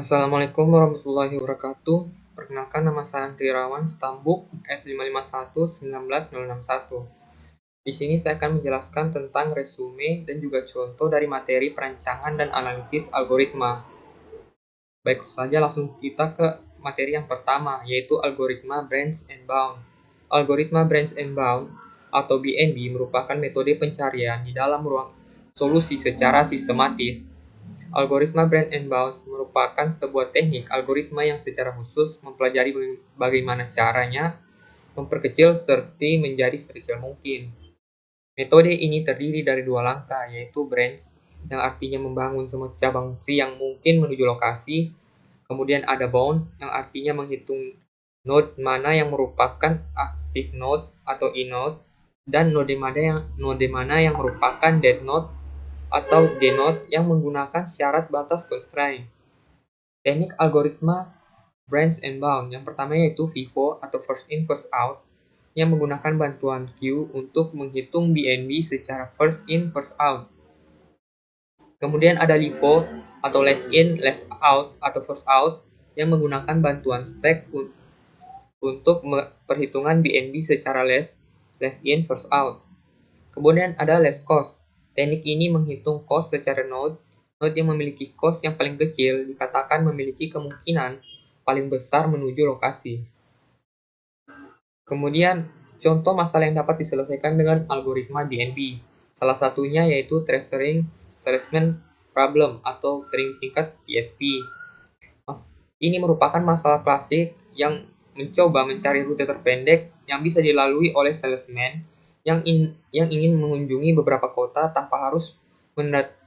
Assalamualaikum warahmatullahi wabarakatuh. Perkenalkan, nama saya Andri Rawan Stambuk F551-19061. Di sini saya akan menjelaskan tentang resume dan juga contoh dari materi perancangan dan analisis algoritma. Baik saja langsung kita ke materi yang pertama, yaitu algoritma branch and bound. Algoritma branch and bound atau BNB merupakan metode pencarian di dalam ruang solusi secara sistematis. Algoritma branch and bound merupakan sebuah teknik algoritma yang secara khusus mempelajari bagaimana caranya memperkecil search menjadi sekecil mungkin. Metode ini terdiri dari dua langkah, yaitu branch, yang artinya membangun semua cabang tree yang mungkin menuju lokasi. Kemudian ada bound, yang artinya menghitung node mana yang merupakan active node atau inode, dan node mana yang merupakan dead node atau dnode yang menggunakan syarat batas constraint. Teknik algoritma branch and bound yang pertama yaitu FIFO atau first in first out, yang menggunakan bantuan Q untuk menghitung BNB secara first in first out. Kemudian ada LIFO atau last in last out atau first out, yang menggunakan bantuan stack untuk perhitungan BNB secara last in first out. Kemudian ada last cost. Teknik ini menghitung cost secara node. Node yang memiliki cost yang paling kecil dikatakan memiliki kemungkinan paling besar menuju lokasi. Kemudian, contoh masalah yang dapat diselesaikan dengan algoritma DNB. Salah satunya yaitu Traveling Salesman Problem atau sering disingkat TSP. Ini merupakan masalah klasik yang mencoba mencari rute terpendek yang bisa dilalui oleh salesman yang ingin mengunjungi beberapa kota tanpa harus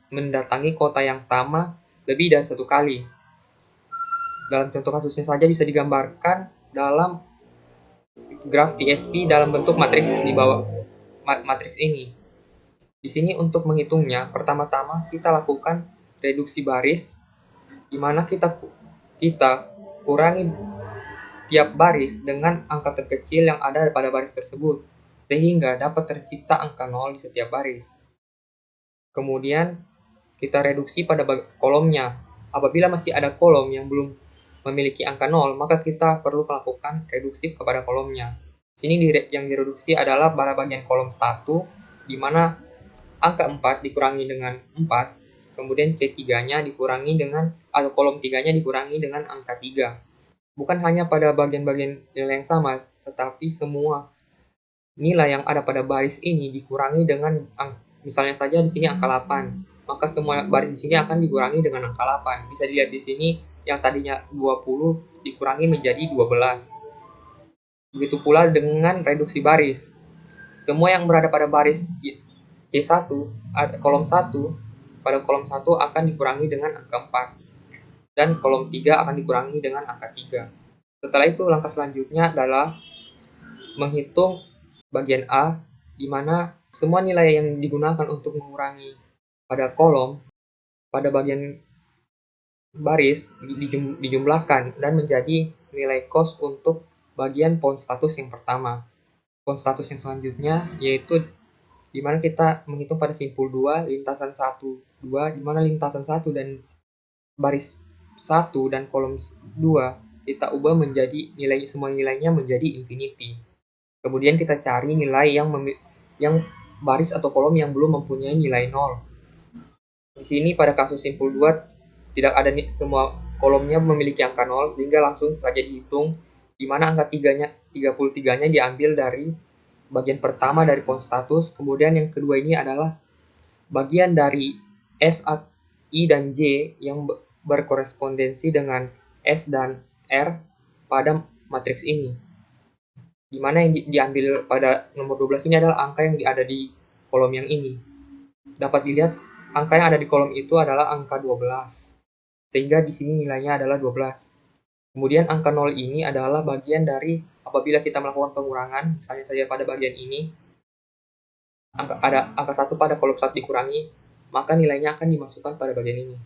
mendatangi kota yang sama lebih dari satu kali. Dalam contoh kasusnya saja bisa digambarkan dalam graf TSP dalam bentuk matriks di bawah matriks ini. Di sini untuk menghitungnya, pertama-tama kita lakukan reduksi baris, di mana kita kurangi tiap baris dengan angka terkecil yang ada pada baris tersebut, sehingga dapat tercipta angka 0 di setiap baris. Kemudian, kita reduksi pada kolomnya. Apabila masih ada kolom yang belum memiliki angka 0, maka kita perlu melakukan reduksi kepada kolomnya. Di sini yang direduksi adalah pada bagian kolom 1, di mana angka 4 dikurangi dengan 4, kemudian C3-nya dikurangi dengan, atau kolom 3-nya dikurangi dengan angka 3. Bukan hanya pada bagian-bagian nilai yang sama, tetapi semua nilai yang ada pada baris ini dikurangi dengan, misalnya saja di sini angka 8, maka semua baris di sini akan dikurangi dengan angka 8. Bisa dilihat di sini yang tadinya 20 dikurangi menjadi 12. Begitu pula dengan reduksi baris. Semua yang berada pada baris C1, kolom 1, pada kolom 1 akan dikurangi dengan angka 4. Dan kolom 3 akan dikurangi dengan angka 3. Setelah itu, langkah selanjutnya adalah menghitung bagian A, di mana semua nilai yang digunakan untuk mengurangi pada kolom, pada bagian baris dijumlahkan dan menjadi nilai cost untuk bagian point status yang pertama. Point status yang selanjutnya yaitu di mana kita menghitung pada simpul 2, lintasan 1, 2, di mana lintasan 1 dan baris 1 dan kolom 2 kita ubah menjadi semua nilainya menjadi infinity. Kemudian kita cari nilai yang baris atau kolom yang belum mempunyai nilai 0. Di sini pada kasus simpul 2 tidak ada semua kolomnya memiliki angka 0, sehingga langsung saja dihitung, di mana angka 33-nya diambil dari bagian pertama dari point status. Kemudian yang kedua ini adalah bagian dari S, I, dan J yang berkorespondensi dengan S dan R pada matriks ini. Di mana yang diambil pada nomor 12 ini adalah angka yang ada di kolom yang ini. Dapat dilihat angka yang ada di kolom itu adalah angka 12. Sehingga di sini nilainya adalah 12. Kemudian angka 0 ini adalah bagian dari apabila kita melakukan pengurangan, misalnya saja pada bagian ini, ada angka 1 pada kolom 1 dikurangi, maka nilainya akan dimasukkan pada bagian ini.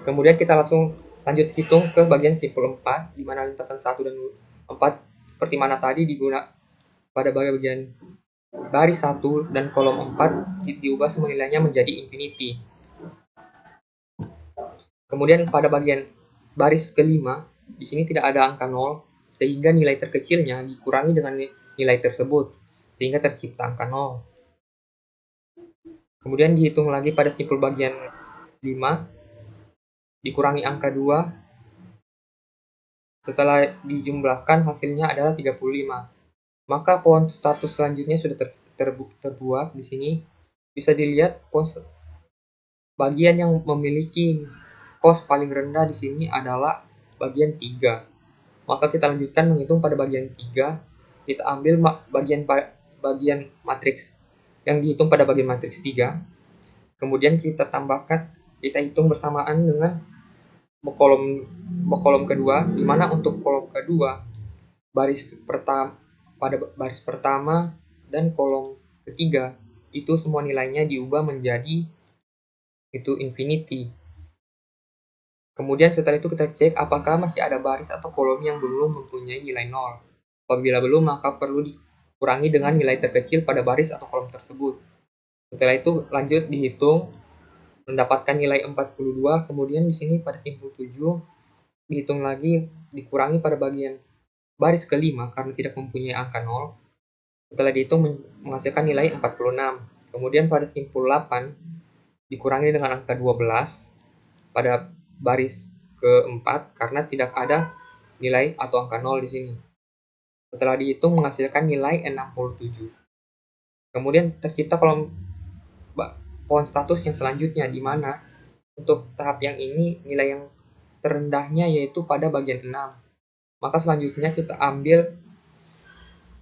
Kemudian kita langsung lanjut hitung ke bagian simpul 4, di mana lintasan 1 dan 4 seperti mana tadi digunakan pada bagian baris 1 dan kolom 4 diubah semua nilainya menjadi infinity. Kemudian pada bagian baris kelima, di sini tidak ada angka 0, sehingga nilai terkecilnya dikurangi dengan nilai tersebut, sehingga tercipta angka 0. Kemudian dihitung lagi pada simpul bagian 5, dikurangi angka 2, setelah dijumlahkan hasilnya adalah 35. Maka pohon status selanjutnya sudah terbuat di sini. Bisa dilihat bagian yang memiliki kos paling rendah di sini adalah bagian 3. Maka kita lanjutkan menghitung pada bagian 3. Kita ambil bagian matriks yang dihitung pada bagian matriks 3. Kemudian kita tambahkan, kita hitung bersamaan dengan kolom kedua, di mana untuk kolom kedua pada baris pertama dan kolom ketiga itu semua nilainya diubah menjadi itu infinity. Kemudian setelah itu kita cek apakah masih ada baris atau kolom yang belum mempunyai nilai 0. Apabila belum, maka perlu dikurangi dengan nilai terkecil pada baris atau kolom tersebut. Setelah itu lanjut dihitung, mendapatkan nilai 42. Kemudian di sini pada simpul 7 dihitung lagi, dikurangi pada bagian baris kelima karena tidak mempunyai angka 0. Setelah dihitung menghasilkan nilai 46. Kemudian pada simpul 8 dikurangi dengan angka 12 pada baris keempat karena tidak ada nilai atau angka 0 di sini. Setelah dihitung menghasilkan nilai 67. Kemudian tercipta pohon status yang selanjutnya, di mana untuk tahap yang ini nilai yang terendahnya yaitu pada bagian 6. Maka selanjutnya kita ambil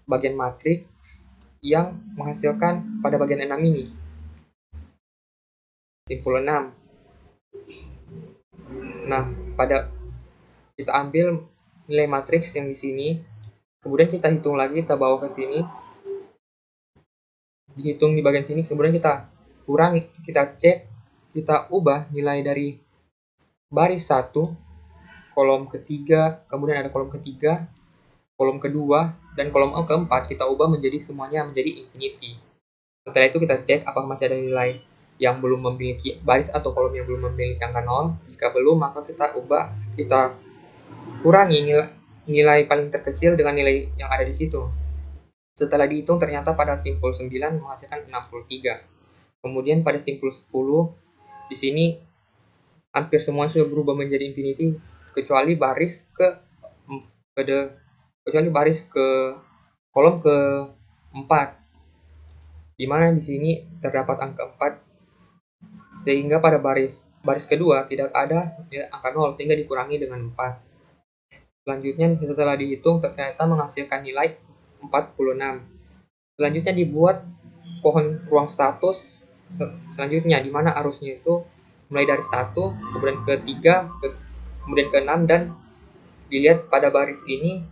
bagian matriks yang menghasilkan pada bagian 6 ini. Simpul 6. Nah, kita ambil nilai matriks yang di sini, kemudian kita hitung lagi, kita bawa ke sini, dihitung di bagian sini, kemudian kita kurangi, kita cek, kita ubah nilai dari baris 1, kolom ketiga, kemudian ada kolom ketiga, kolom kedua, dan kolom keempat kita ubah menjadi semuanya menjadi infinity. Setelah itu kita cek apakah masih ada nilai yang belum memiliki baris atau kolom yang belum memiliki angka 0. Jika belum, maka kita kurangi nilai paling terkecil dengan nilai yang ada di situ. Setelah dihitung ternyata pada simpul 9 menghasilkan 63. Kemudian pada simpul 10 di sini hampir semua sudah berubah menjadi infinity kecuali baris kolom ke-4, di mana di sini terdapat angka 4, sehingga pada baris kedua tidak ada angka 0 sehingga dikurangi dengan 4. Selanjutnya setelah dihitung ternyata menghasilkan nilai 46. Selanjutnya dibuat pohon ruang status selanjutnya, di mana arusnya itu mulai dari 1, kemudian ke 3, kemudian ke 6, dan dilihat pada baris ini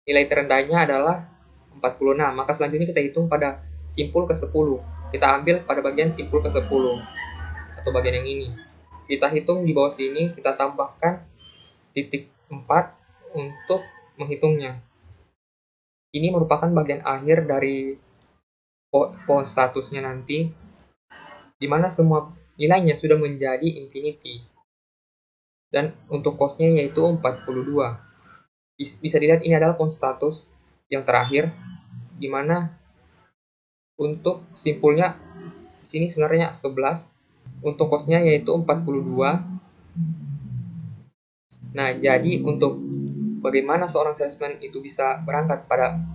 nilai terendahnya adalah 46. Maka selanjutnya kita hitung pada simpul ke-10. Kita ambil pada bagian simpul ke-10 atau bagian yang ini. Kita hitung di bawah sini, kita tambahkan titik 4 untuk menghitungnya. Ini merupakan bagian akhir dari pohon statusnya nanti, di mana semua nilainya sudah menjadi infinity. Dan untuk costnya yaitu 42. Bisa dilihat ini adalah pohon status yang terakhir, di mana untuk simpulnya di sini sebenarnya 11. Untuk costnya yaitu 42. Nah, jadi untuk bagaimana seorang salesman itu bisa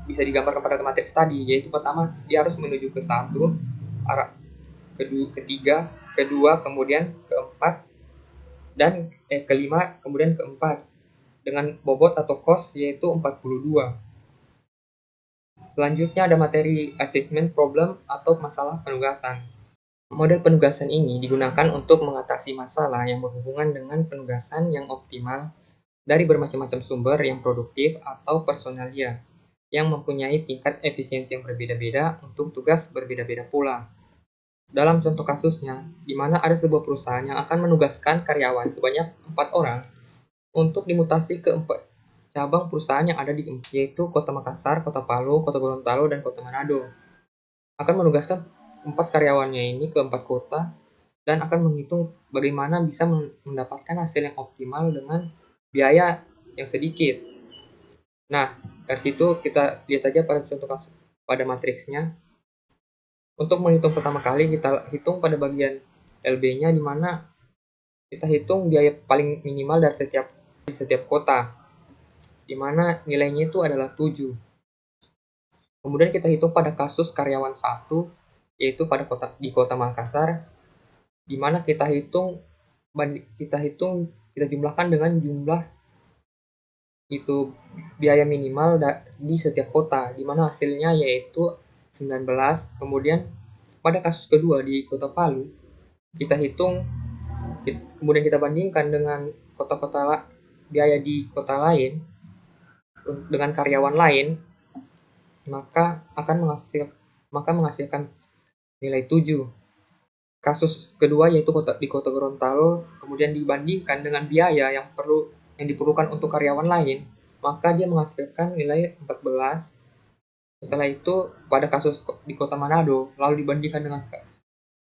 digambarkan pada matriks tadi, yaitu pertama dia harus menuju ke 1, arah ketiga, kedua, kemudian keempat, dan kelima, kemudian keempat, dengan bobot atau cost yaitu 42. Selanjutnya ada materi assessment problem atau masalah penugasan. Model penugasan ini digunakan untuk mengatasi masalah yang berhubungan dengan penugasan yang optimal dari bermacam-macam sumber yang produktif atau personalia yang mempunyai tingkat efisiensi yang berbeda-beda untuk tugas berbeda-beda pula. Dalam contoh kasusnya, di mana ada sebuah perusahaan yang akan menugaskan karyawan sebanyak 4 orang untuk dimutasi ke 4 cabang perusahaan yang ada yaitu Kota Makassar, Kota Palu, Kota Gorontalo, dan Kota Manado. Akan menugaskan 4 karyawannya ini ke 4 kota dan akan menghitung bagaimana bisa mendapatkan hasil yang optimal dengan biaya yang sedikit. Nah, dari situ kita lihat saja pada contoh kasus pada matriksnya. Untuk menghitung pertama kali, kita hitung pada bagian LB-nya, di mana kita hitung biaya paling minimal dari setiap kota, di mana nilainya itu adalah 7. Kemudian kita hitung pada kasus karyawan 1, yaitu di kota Makassar, di mana kita jumlahkan dengan jumlah itu biaya minimal di setiap kota, di mana hasilnya yaitu 19. Kemudian pada kasus kedua di kota Palu, kemudian kita bandingkan dengan biaya di kota lain dengan karyawan lain, maka menghasilkan nilai 7. Kasus kedua yaitu di kota Gorontalo, kemudian dibandingkan dengan biaya yang diperlukan untuk karyawan lain, maka dia menghasilkan nilai 14. Setelah itu pada kasus di kota Manado, lalu dibandingkan dengan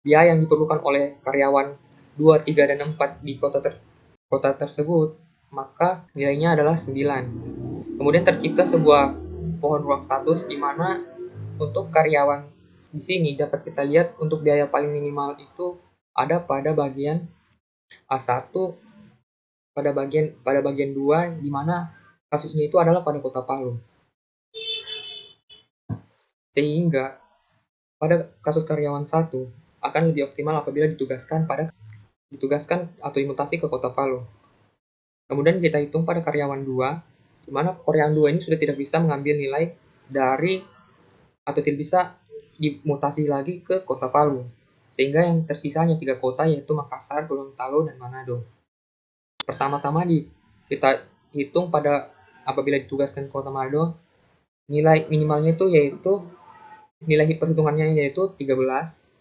biaya yang diperlukan oleh karyawan 2, 3, dan 4 di kota tersebut, maka nilainya adalah 9. Kemudian tercipta sebuah pohon ruang status, di mana untuk karyawan di sini dapat kita lihat untuk biaya paling minimal itu ada pada bagian A1, pada bagian 2, di mana kasusnya itu adalah pada kota Palu. Sehingga pada kasus karyawan 1 akan lebih optimal apabila ditugaskan atau dimutasi ke kota Palu. Kemudian kita hitung pada karyawan 2, di mana karyawan 2 ini sudah tidak bisa mengambil nilai atau tidak bisa dimutasi lagi ke kota Palu, sehingga yang tersisa hanya 3 kota, yaitu Makassar, Gorontalo, dan Manado. Pertama-tama kita hitung apabila ditugaskan ke kota Manado, nilai minimalnya nilai perhitungannya yaitu 13.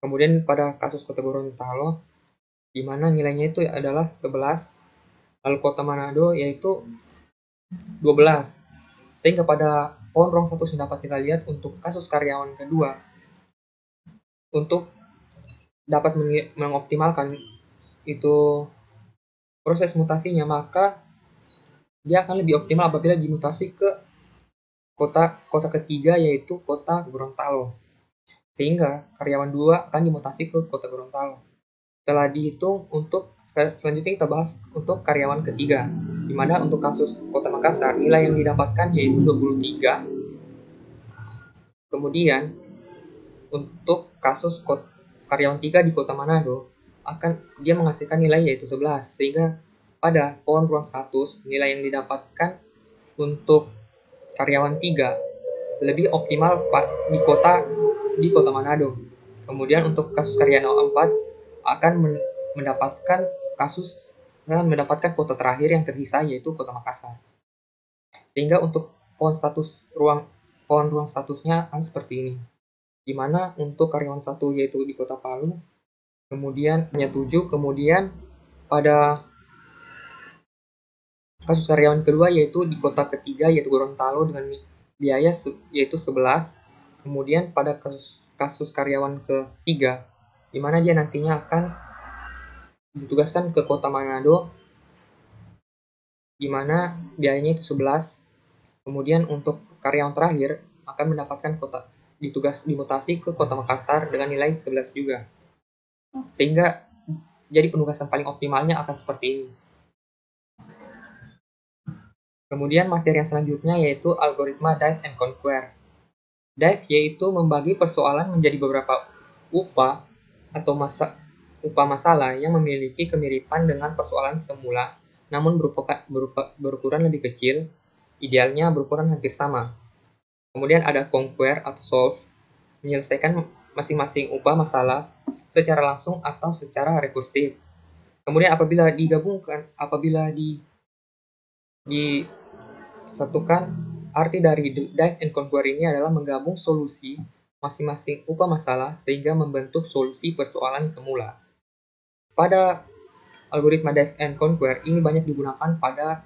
Kemudian pada kasus kota Gorontalo, di mana nilainya itu adalah 11, lalu kota Manado yaitu 12. Sehingga pada pohon ruang status yang dapat kita lihat untuk kasus karyawan kedua, untuk dapat mengoptimalkan itu proses mutasinya, maka dia akan lebih optimal apabila dimutasi ke kota ketiga, yaitu kota Gorontalo. Sehingga karyawan 2 akan dimutasi ke kota Gorontalo. Setelah dihitung, selanjutnya kita bahas untuk karyawan ketiga, di mana untuk kasus kota Makassar nilai yang didapatkan yaitu 23. Kemudian untuk kasus karyawan 3 di kota Manado, dia menghasilkan nilai yaitu 11, sehingga pada pohon ruang status nilai yang didapatkan untuk karyawan 3 lebih optimal di kota Manado. Kemudian untuk kasus karyawan 4 akan mendapatkan kota terakhir yang tersisa, yaitu kota Makassar. Sehingga untuk pohon ruang statusnya akan seperti ini, di mana untuk karyawan 1 yaitu di kota Palu, kemudian hanya 7. Kemudian pada kasus karyawan kedua yaitu di kota ketiga, yaitu Gorontalo, dengan biaya yaitu 11. Kemudian pada kasus karyawan ketiga, di mana dia nantinya akan ditugaskan ke kota Manado, di mana biayanya itu 11. Kemudian untuk karyawan terakhir akan mendapatkan dimutasi ke kota Makassar dengan nilai 11 juga. Sehingga jadi penugasan paling optimalnya akan seperti ini. Kemudian materi yang selanjutnya yaitu algoritma Dive and Conquer. Dive yaitu membagi persoalan menjadi beberapa upah atau upah masalah yang memiliki kemiripan dengan persoalan semula, namun berukuran lebih kecil, idealnya berukuran hampir sama. Kemudian ada Conquer atau Solve, menyelesaikan masing-masing upah masalah secara langsung atau secara rekursif. Kemudian apabila disatukan, arti dari Dive and Conquer ini adalah menggabung solusi masing-masing upah masalah sehingga membentuk solusi persoalan semula. Pada algoritma Dive and Conquer ini banyak digunakan pada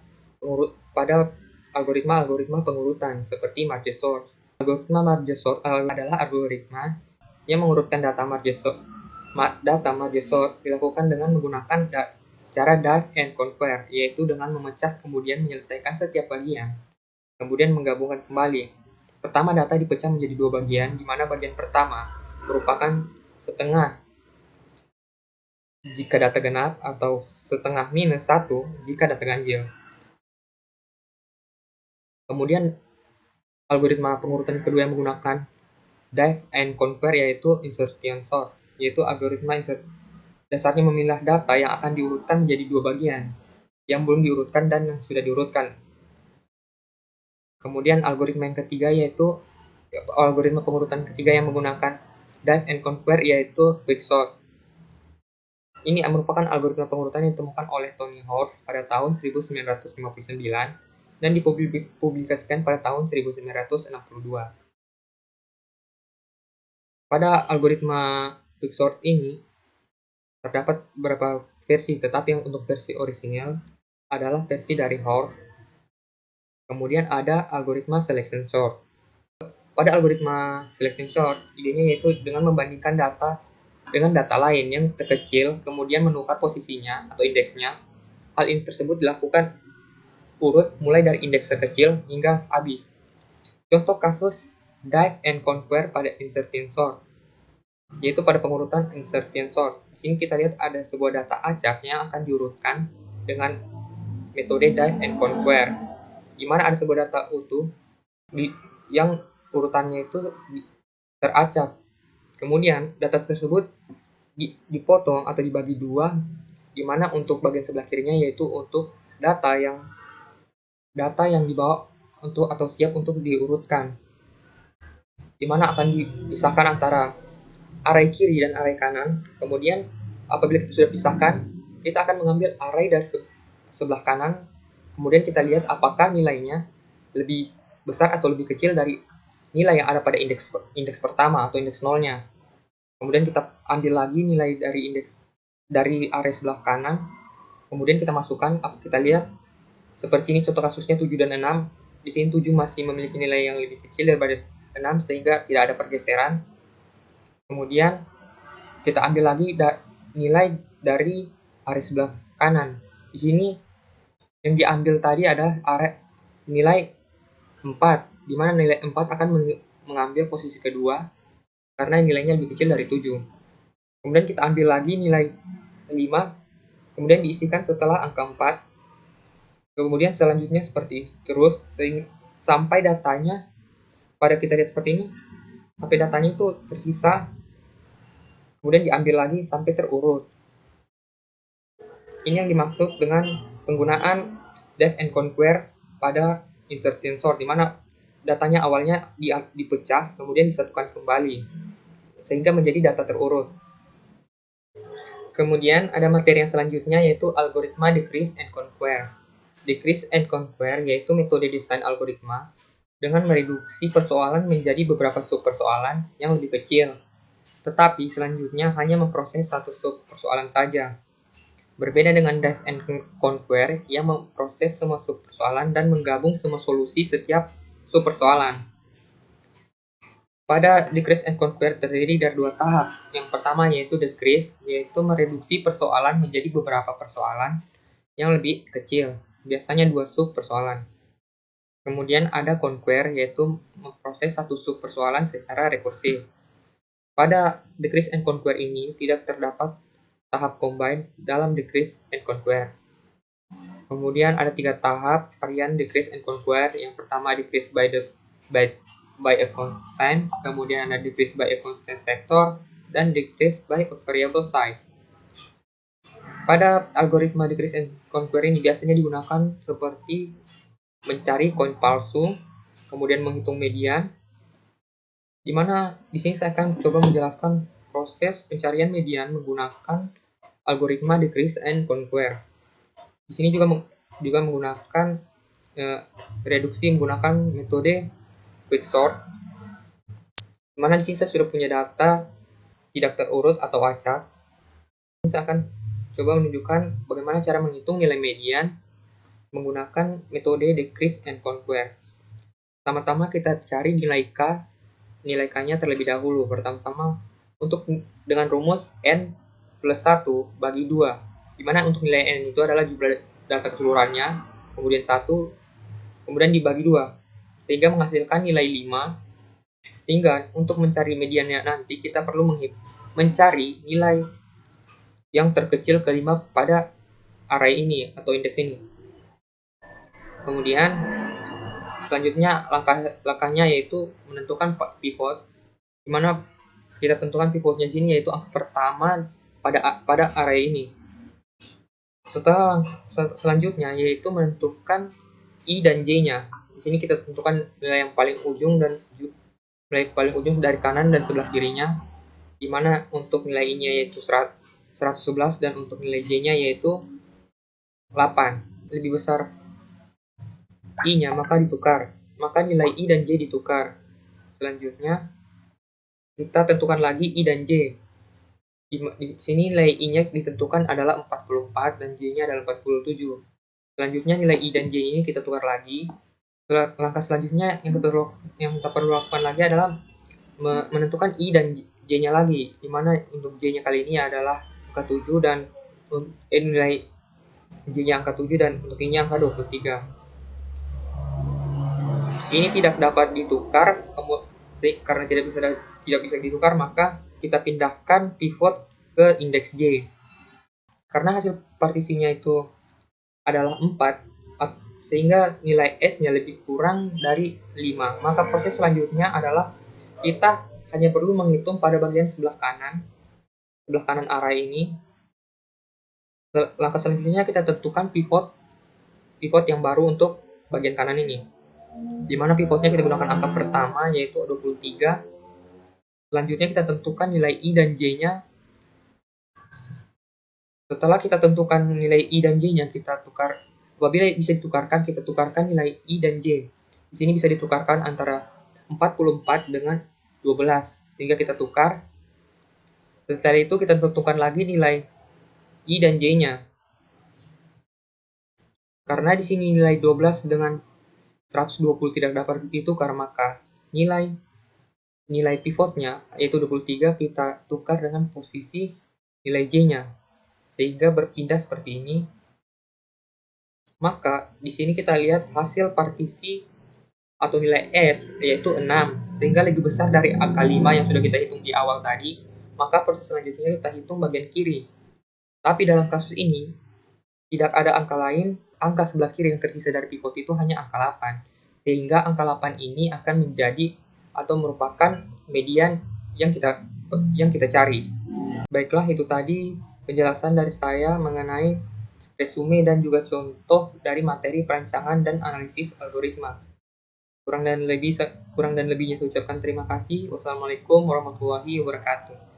algoritma pengurutan seperti merge sort. Algoritma merge sort adalah algoritma yang mengurutkan data merge sort data merge sort dilakukan dengan menggunakan cara divide and conquer, yaitu dengan memecah kemudian menyelesaikan setiap bagian, kemudian menggabungkan kembali. Pertama, data dipecah menjadi dua bagian, di mana bagian pertama merupakan setengah jika data genap atau setengah minus 1 jika data ganjil. Kemudian algoritma pengurutan kedua yang menggunakan dive and conquer yaitu insertion sort, yaitu algoritma dasarnya memilah data yang akan diurutkan menjadi dua bagian, yang belum diurutkan dan yang sudah diurutkan. Kemudian algoritma yang ketiga yaitu algoritma pengurutan ketiga yang menggunakan dive and conquer yaitu quicksort. Ini merupakan algoritma pengurutan yang ditemukan oleh Tony Hoare pada tahun 1959 dan dipublikasikan pada tahun 1962. Pada algoritma quicksort ini terdapat beberapa versi, tetapi yang untuk versi orisinal adalah versi dari Hoare. Kemudian ada algoritma selection sort. Pada algoritma selection sort, idenya yaitu dengan membandingkan data dengan data lain yang terkecil, kemudian menukar posisinya atau indeksnya. Hal ini tersebut dilakukan urut mulai dari indeks terkecil hingga habis. Contoh kasus dive and conquer pada insertion sort, yaitu pada pengurutan insertion sort. Di sini kita lihat ada sebuah data acak yang akan diurutkan dengan metode dive and conquer, di mana ada sebuah data utuh yang urutannya itu teracak. Kemudian data tersebut dipotong atau dibagi dua, di mana untuk bagian sebelah kirinya yaitu untuk data yang dibawa untuk atau siap untuk diurutkan, di mana akan dipisahkan antara array kiri dan array kanan. Kemudian apabila kita sudah pisahkan, kita akan mengambil array dari sebelah kanan, kemudian kita lihat apakah nilainya lebih besar atau lebih kecil dari nilai yang ada pada indeks pertama atau indeks nolnya. Kemudian kita ambil lagi nilai dari indeks dari array sebelah kanan, kemudian kita masukkan, kita lihat seperti ini contoh kasusnya 7 dan 6. Di sini 7 masih memiliki nilai yang lebih kecil daripada 6 sehingga tidak ada pergeseran. Kemudian kita ambil lagi nilai dari array sebelah kanan. Di sini yang diambil tadi adalah array nilai 4, di mana nilai 4 akan mengambil posisi kedua karena nilainya lebih kecil dari 7. Kemudian kita ambil lagi nilai 5, kemudian diisikan setelah angka 4. Kemudian selanjutnya seperti terus sampai datanya pada kita lihat seperti ini, sampai datanya itu tersisa, kemudian diambil lagi sampai terurut. Ini yang dimaksud dengan penggunaan dive and conquer pada insertion sort, di mana datanya awalnya dipecah, kemudian disatukan kembali, sehingga menjadi data terurut. Kemudian ada materi yang selanjutnya yaitu algoritma decrease and conquer. Decrease and conquer yaitu metode desain algoritma dengan mereduksi persoalan menjadi beberapa subpersoalan yang lebih kecil, tetapi selanjutnya hanya memproses satu subpersoalan saja. Berbeda dengan dive and conquer yang memproses semua subpersoalan dan menggabung semua solusi setiap subpersoalan. Pada decrease and conquer terdiri dari dua tahap. Yang pertama yaitu decrease, yaitu mereduksi persoalan menjadi beberapa persoalan yang lebih kecil, biasanya 2 subpersoalan. Kemudian ada conquer, yaitu memproses satu subpersoalan secara rekursif. Pada decrease and conquer ini tidak terdapat tahap combine dalam decrease and conquer. Kemudian ada 3 tahap varian decrease and conquer. Yang pertama decrease by a constant, kemudian ada decrease by a constant factor, dan decrease by a variable size. Pada algoritma decrease and conquer ini biasanya digunakan seperti mencari koin palsu, kemudian menghitung median, di mana di sini saya akan coba menjelaskan proses pencarian median menggunakan algoritma decrease and conquer. Di sini juga menggunakan reduksi menggunakan metode quicksort, di mana di sini saya sudah punya data tidak terurut atau acak. Saya akan coba menunjukkan bagaimana cara menghitung nilai median menggunakan metode decrease and conquer. Pertama-tama kita cari nilai K-nya terlebih dahulu. Pertama-tama untuk dengan rumus n plus 1 bagi 2, di mana untuk nilai n itu adalah jumlah data keseluruhannya, kemudian 1, kemudian dibagi 2, sehingga menghasilkan nilai 5. Sehingga untuk mencari mediannya nanti kita perlu mencari nilai yang terkecil kelima pada array ini atau indeks ini. Kemudian selanjutnya langkahnya yaitu menentukan pivot, di mana kita tentukan pivotnya sini yaitu angka pertama pada array ini. Selanjutnya yaitu menentukan i dan j-nya. Di sini kita tentukan nilai yang paling ujung dari kanan dan sebelah kirinya, di mana untuk nilai i-nya yaitu 111 dan untuk nilai j-nya yaitu 8. Lebih besar i-nya maka ditukar. Maka nilai i dan j ditukar. Selanjutnya kita tentukan lagi i dan j. Di sini nilai i-nya ditentukan adalah 44 dan j-nya adalah 47. Selanjutnya nilai i dan j ini kita tukar lagi. Langkah selanjutnya yang kita perlu lakukan lagi adalah menentukan i dan j-nya lagi, di mana untuk j-nya kali ini adalah angka 7 dan nilai j-nya angka 7 dan untuk i-nya angka 23. Ini tidak dapat ditukar, karena tidak bisa ditukar, maka kita pindahkan pivot ke indeks J. Karena hasil partisinya itu adalah 4, sehingga nilai S-nya lebih kurang dari 5. Maka proses selanjutnya adalah kita hanya perlu menghitung pada bagian sebelah kanan array ini. Langkah selanjutnya kita tentukan pivot yang baru untuk bagian kanan ini, di mana pivotnya kita gunakan angka pertama yaitu 23. Selanjutnya kita tentukan nilai i dan j-nya. Setelah kita tentukan nilai i dan j-nya, kita tukar. Apabila bisa ditukarkan, kita tukarkan nilai i dan j. Di sini bisa ditukarkan antara 44 dengan 12, sehingga kita tukar. Setelah itu kita tentukan lagi nilai i dan j-nya. Karena di sini nilai 12 dengan 120 tidak dapat ditukar, maka nilai pivotnya yaitu 23 kita tukar dengan posisi nilai j-nya, sehingga berpindah seperti ini. Maka di sini kita lihat hasil partisi atau nilai S yaitu 6, sehingga lebih besar dari angka 5 yang sudah kita hitung di awal tadi. Maka proses selanjutnya kita hitung bagian kiri. Tapi dalam kasus ini tidak ada angka lain, angka sebelah kiri yang tersisa dari pivot itu hanya angka 8. Sehingga angka 8 ini akan menjadi atau merupakan median yang kita cari. Baiklah, itu tadi penjelasan dari saya mengenai resume dan juga contoh dari materi perancangan dan analisis algoritma. Kurang dan lebihnya saya ucapkan terima kasih. Wassalamualaikum warahmatullahi wabarakatuh.